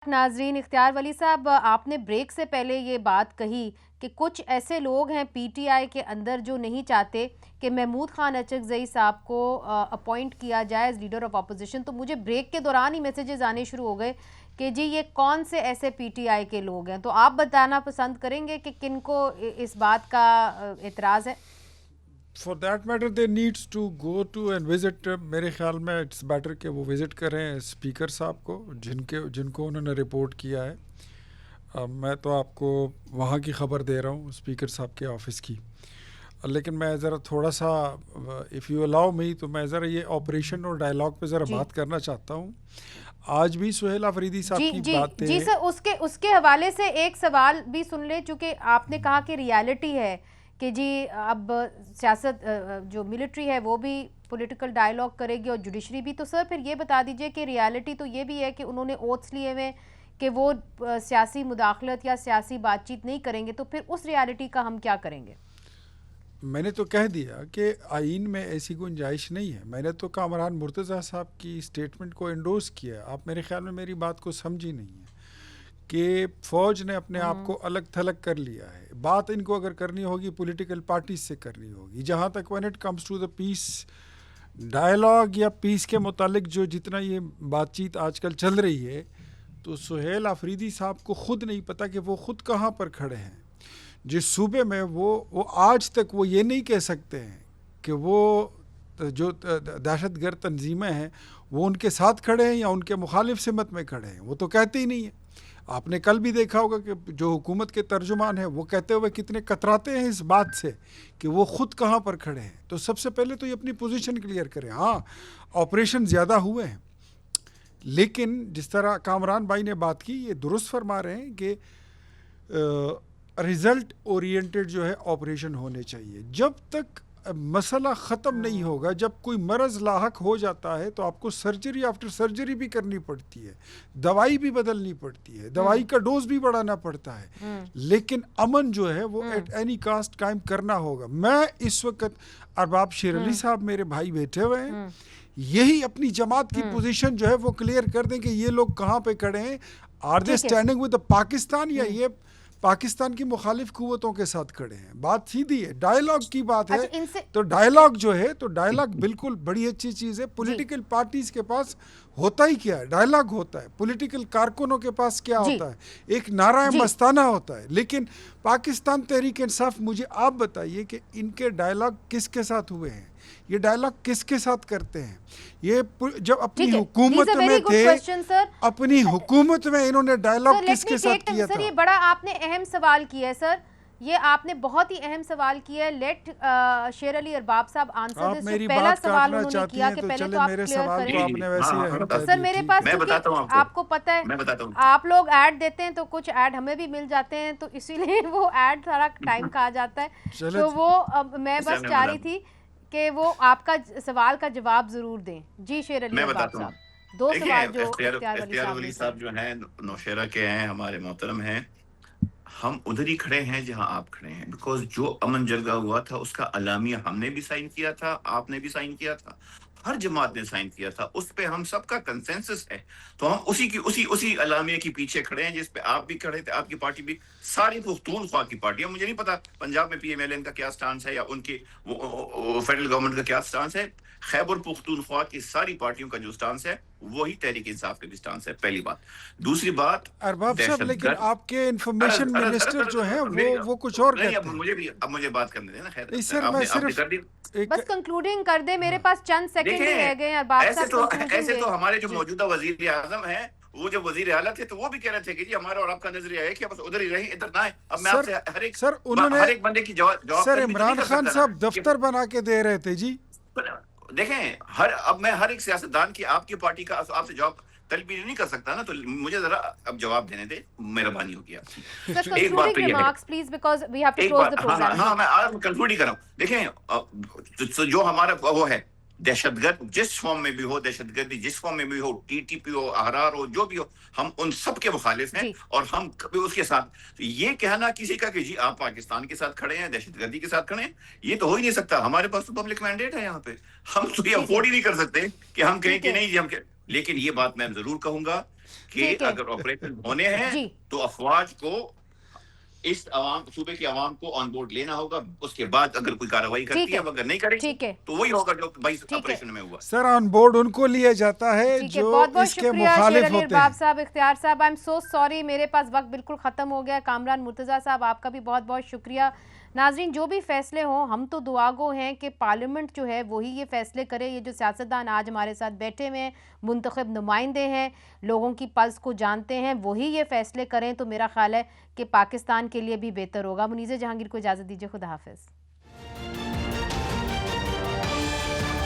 नाजरीन, इख्तियार वली साहब, आपने ब्रेक से पहले ये बात कही कि कुछ ऐसे लोग हैं पीटीआई के अंदर जो नहीं चाहते कि महमूद खान अचकज़ई साहब को अपॉइंट किया जाए एज लीडर ऑफ अपोजिशन। तो मुझे ब्रेक के दौरान ही मैसेजेस आने शुरू हो गए कि जी ये कौन से ऐसे पीटीआई के लोग हैं। तो आप बताना पसंद करेंगे कि किनको इस बात का एतराज़ है? For that matter they needs to go to and visit. मेरे ख्याल में इट्स बेटर कि वो विज़िट करें स्पीकर साहब को जिनको उन्होंने रिपोर्ट किया है। मैं तो आपको वहाँ की ख़बर दे रहा हूँ, स्पीकर साहब के ऑफ़िस की। लेकिन मैं ज़रा थोड़ा सा, इफ़ यू अलाउ मी, तो मैं ज़रा ये ऑपरेशन और डायलॉग पे ज़रा बात करना चाहता हूँ। आज भी सुहेल अफरीदी साहब की बातें जी सर, उसके हवाले से एक सवाल भी सुन ले, चूँकि आपने कहा कि रियलिटी है कि जी अब सियासत जो मिलिट्री है वो भी पॉलिटिकल डायलॉग करेगी और जुडिशरी भी। तो सर फिर ये बता दीजिए कि रियलिटी तो ये भी है कि उन्होंने ओथ्स लिए हुए कि वो सियासी मुदाखलत या सियासी बातचीत नहीं करेंगे। तो फिर उस रियलिटी का हम क्या करेंगे? मैंने तो कह दिया कि आइन में ऐसी गुंजाइश नहीं है। मैंने तो कामरान मुर्तज़ा साहब की स्टेटमेंट को एंडोर्स किया। आप मेरे ख्याल में मेरी बात को समझी नहीं है कि फ़ौज ने अपने आप को अलग थलग कर लिया है। बात इनको अगर करनी होगी पॉलिटिकल पार्टीज से करनी होगी। जहाँ तक when it comes to the peace dialogue या पीस के मुतालिक जो जितना ये बातचीत आजकल चल रही है, तो सुहेल अफरीदी साहब को ख़ुद नहीं पता कि वो ख़ुद कहाँ पर खड़े हैं। जिस सूबे में वो आज तक वो ये नहीं कह सकते हैं कि वो जो दहशतगर्द तंजीमें हैं वो उनके साथ खड़े हैं या उनके मुखालिफ सिमत में खड़े हैं। वो तो कहते ही नहीं है। आपने कल भी देखा होगा कि जो हुकूमत के तर्जुमान हैं वो कहते हुए कितने कतराते हैं इस बात से कि वो ख़ुद कहाँ पर खड़े हैं। तो सबसे पहले तो ये अपनी पोजीशन क्लियर करें। हाँ, ऑपरेशन ज़्यादा हुए हैं, लेकिन जिस तरह कामरान भाई ने बात की, ये दुरुस्त फरमा रहे हैं कि रिज़ल्ट ओरिएंटेड जो है ऑपरेशन होने चाहिए। जब तक मसला ख़त्म नहीं होगा, जब कोई मरज़ लाहक हो जाता है तो आपको सर्जरी आफ्टर सर्जरी भी करनी पड़ती है, दवाई भी बदलनी पड़ती है, दवाई का डोज भी बढ़ाना पड़ता है, लेकिन अमन जो है वो एट एनी कास्ट कायम करना होगा। मैं इस वक्त अरबाब शेर अली साहब मेरे भाई बैठे हुए हैं, यही अपनी जमात की पोजीशन जो है वो क्लियर कर दें कि ये लोग कहाँ पे खड़े हैं। Are they standing with Pakistan या ये पाकिस्तान की मुखालिफ कुव्वतों के साथ खड़े हैं। बात सीधी है, डायलॉग की बात है। तो डायलॉग जो है, तो डायलॉग बिल्कुल बड़ी अच्छी चीज़ है। पॉलिटिकल पार्टीज के पास होता ही क्या है, डायलॉग होता है। पॉलिटिकल कारकुनों के पास क्या होता है, एक नारा मस्ताना होता है। लेकिन पाकिस्तान तहरीक इंसाफ, मुझे आप बताइए कि इनके डायलॉग किसके साथ हुए हैं, ये डायलॉग किसके साथ करते हैं? ये जब अपनी हुकूमत में थे, अपनी हुकूमत में इन्होंने डायलॉग किसके साथ किया था? सर ये बड़ा आपने अहम सवाल किया है सर, ये आपने बहुत ही अहम सवाल किया है। लेट शेर अली अरबाब साहब आंसर दिस। पहला सवाल उन्होंने किया कि पहले तो आप क्लियर करें। सर मेरे पास, आपको पता है आप लोग ऐड देते हैं तो कुछ ऐड हमें भी मिल जाते हैं, तो इसीलिए वो ऐड सारा टाइम कहा जाता है। तो वो मैं बस चाह रही थी कि वो आपका सवाल का जवाब जरूर दें। जी शेर अली अरबाब साहब, दो सवाल जो इख्तियार वली साहब जो हैं नौशेरा के हैं, हमारे मोहतरम हैं। हम उधर ही खड़े हैं जहां आप खड़े हैं, बिकॉज जो अमन जलगा हुआ था उसका अलामिया हमने भी साइन किया था, आपने भी साइन किया था, हर जमात ने साइन किया था, उस पे हम सबका कंसेंसस है। तो हम उसी अलामिया के पीछे खड़े हैं जिस पे आप भी खड़े थे, आपकी पार्टी भी, सारी पुख्तूनख्वा की पार्टियां। मुझे नहीं पता पंजाब में पीएमएलएन का क्या स्टांस है या उनकी फेडरल गवर्नमेंट का क्या स्टांस है। खैबर पुख्तूनख्वा की सारी पार्टियों का जो स्टांस है वही तहरीक इंसाफ का भी स्टांस है, पहली बात। दूसरी बात, अरबाब साहब, लेकिन आपके इंफॉर्मेशन मिनिस्टर जो है वो कुछ और कहते हैं। अब मुझे बात करने देना। खैर सर, मैं सिर्फ बस कंक्लूडिंग कर दे, मेरे पास चंद सेकंड ही रह गए हैं। ऐसे तो हमारे जो मौजूदा वजीर आजम है, वो जब वजीर आला थे तो वो भी कह रहे थे कि जी हमारा और आपका नजरिया है कि बस उधर ही रहे, इधर ना है। अब मैं आपसे हर एक बंदे की जवाब सर, इमरान खान साहब दफ्तर बना के दे रहे थे जी। देखें, अब मैं हर एक सियासतदान की, आपकी पार्टी का आपसे जवाब तलबी नहीं कर सकता ना, तो मुझे जरा अब जवाब देने दे, मेहरबानी होगी आपकी। एक बात तो ये है, हाँ मैं कंक्लूड ही कर रहा हूँ। देखें, जो हमारा वो है दहशतगर्द, जिस फॉर्म में भी हो, दहशतगर्दी जिस फॉर्म में भी हो, टीटीपी हो, अहरार हो, जो भी हो, हम उन सब के मुखालिफ हैं और हम कभी उसके साथ ये कहना किसी का कि जी आप पाकिस्तान के साथ खड़े हैं, दहशतगर्दी के साथ खड़े हैं, ये तो हो ही नहीं सकता। हमारे पास तो पब्लिक मैंडेट है यहाँ पे, हम तो ये अफोर्ड ही नहीं कर सकते कि हम कहें कि नहीं जी हम। लेकिन ये बात मैं जरूर कहूंगा कि अगर ऑपरेशन होने हैं तो अफवाज को, इस सूबे की आवाम को ऑन बोर्ड लेना होगा। उसके बाद अगर कोई कार्रवाई करती है, अगर नहीं करेगी तो वही होगा जो 22 ऑपरेशन में हुआ। सर ऑन बोर्ड उनको लिया जाता है जो इसके मुखालिफ होते हैं। साहब, इख्तियार साहब, आई एम सो सॉरी, मेरे पास वक्त बिल्कुल खत्म हो गया। कामरान मुर्तजा साहब, आपका भी बहुत बहुत शुक्रिया। नाजरीन, जो भी फैसले हों, हम तो दुआगो हैं कि पार्लियामेंट जो है वही ये फैसले करे। ये जो सियासतदान आज हमारे साथ बैठे हुए हैं, मुंतखब नुमाइंदे हैं, लोगों की पल्स को जानते हैं, वही ये फैसले करें तो मेरा ख्याल है कि पाकिस्तान के लिए भी बेहतर होगा। मुनीज़ जहांगीर को इजाज़त दीजिए, खुदा हाफिज़।